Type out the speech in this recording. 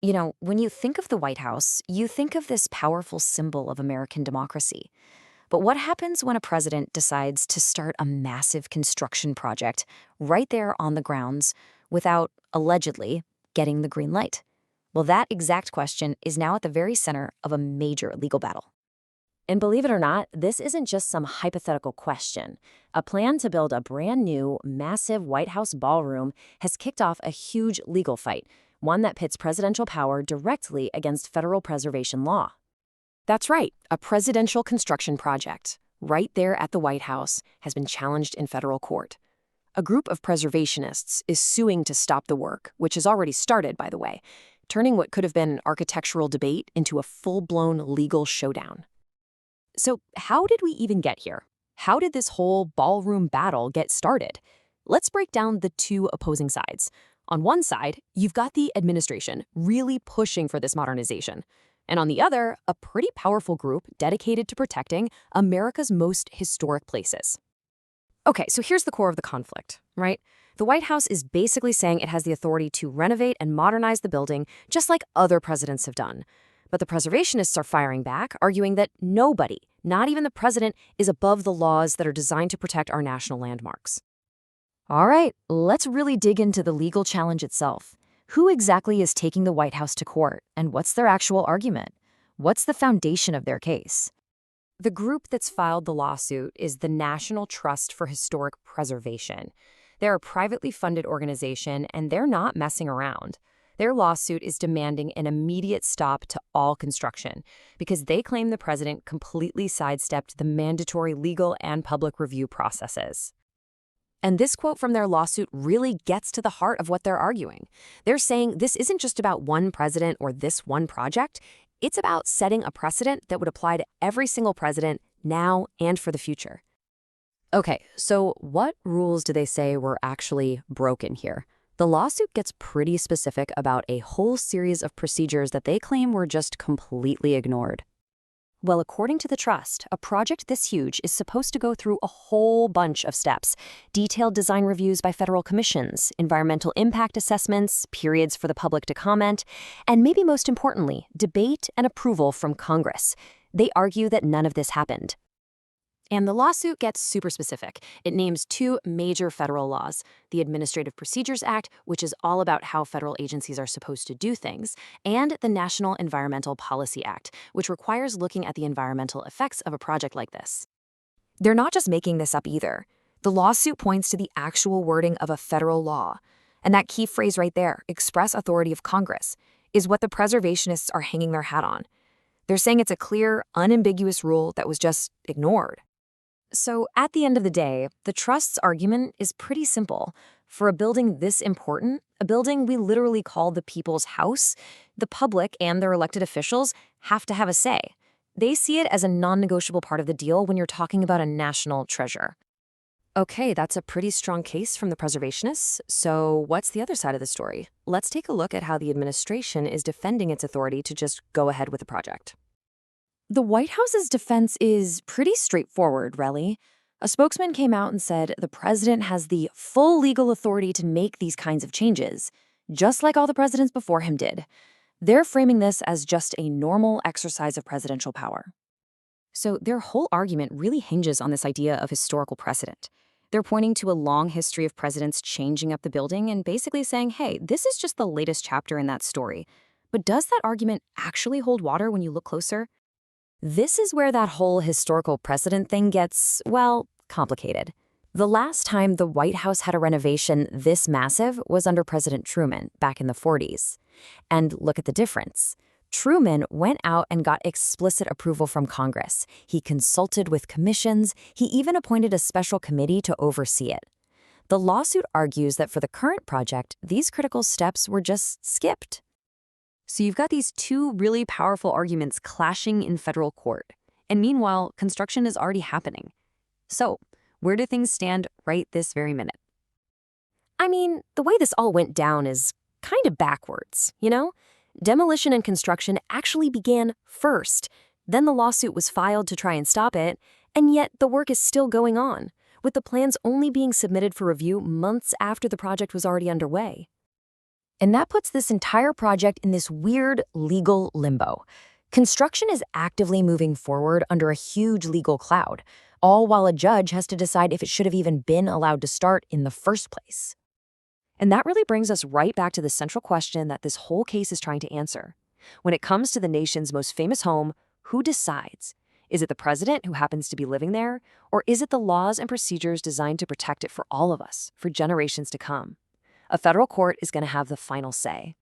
When you think of the White House, you think of this powerful symbol of American democracy. But what happens when a president decides to start a massive construction project right there on the grounds without, allegedly, getting the green light? Well, that exact question is now at the very center of a major legal battle. And believe it or not, this isn't just some hypothetical question. A plan to build a brand new, massive White House ballroom has kicked off a huge legal fight, one that pits presidential power directly against federal preservation law. That's right, a presidential construction project, right there at the White House, has been challenged in federal court. A group of preservationists is suing to stop the work, which has already started, by the way, turning what could have been an architectural debate into a full-blown legal showdown. So how did we even get here? How did this whole ballroom battle get started? Let's break down the two opposing sides. On one side, you've got the administration really pushing for this modernization. And on the other, a pretty powerful group dedicated to protecting America's most historic places. Okay, so here's the core of the conflict, right? The White House is basically saying it has the authority to renovate and modernize the building just like other presidents have done. But the preservationists are firing back, arguing that nobody, not even the president, is above the laws that are designed to protect our national landmarks. All right, let's really dig into the legal challenge itself. Who exactly is taking the White House to court, and what's their actual argument? What's the foundation of their case? The group that's filed the lawsuit is the National Trust for Historic Preservation. They're a privately funded organization, and they're not messing around. Their lawsuit is demanding an immediate stop to all construction because they claim the president completely sidestepped the mandatory legal and public review processes. And this quote from their lawsuit really gets to the heart of what they're arguing. They're saying this isn't just about one president or this one project. It's about setting a precedent that would apply to every single president now and for the future. Okay, so what rules do they say were actually broken here? The lawsuit gets pretty specific about a whole series of procedures that they claim were just completely ignored. Well, according to the trust, a project this huge is supposed to go through a whole bunch of steps: detailed design reviews by federal commissions, environmental impact assessments, periods for the public to comment, and maybe most importantly, debate and approval from Congress. They argue that none of this happened. And the lawsuit gets super specific. It names two major federal laws: the Administrative Procedures Act, which is all about how federal agencies are supposed to do things, and the National Environmental Policy Act, which requires looking at the environmental effects of a project like this. They're not just making this up either. The lawsuit points to the actual wording of a federal law. And that key phrase right there, express authority of Congress, is what the preservationists are hanging their hat on. They're saying it's a clear, unambiguous rule that was just ignored. So at the end of the day, the trust's argument is pretty simple. For a building this important, a building we literally call the people's house, the public and their elected officials have to have a say. They see it as a non-negotiable part of the deal when you're talking about a national treasure. Okay, that's a pretty strong case from the preservationists. So what's the other side of the story? Let's take a look at how the administration is defending its authority to just go ahead with the project. The White House's defense is pretty straightforward, really. A spokesman came out and said the president has the full legal authority to make these kinds of changes, just like all the presidents before him did. They're framing this as just a normal exercise of presidential power. So their whole argument really hinges on this idea of historical precedent. They're pointing to a long history of presidents changing up the building and basically saying, hey, this is just the latest chapter in that story. But does that argument actually hold water when you look closer? This is where that whole historical precedent thing gets, well, complicated. The last time the White House had a renovation this massive was under President Truman back in the 40s. And look at the difference. Truman went out and got explicit approval from Congress. He consulted with commissions. He even appointed a special committee to oversee it. The lawsuit argues that for the current project, these critical steps were just skipped. So you've got these two really powerful arguments clashing in federal court. And meanwhile, construction is already happening. So where do things stand right this very minute? I mean, the way this all went down is kind of backwards, you know? Demolition and construction actually began first. Then the lawsuit was filed to try and stop it. And yet the work is still going on, with the plans only being submitted for review months after the project was already underway. And that puts this entire project in this weird legal limbo. Construction is actively moving forward under a huge legal cloud, all while a judge has to decide if it should have even been allowed to start in the first place. And that really brings us right back to the central question that this whole case is trying to answer. When it comes to the nation's most famous home, who decides? Is it the president who happens to be living there, or is it the laws and procedures designed to protect it for all of us, for generations to come? A federal court is going to have the final say.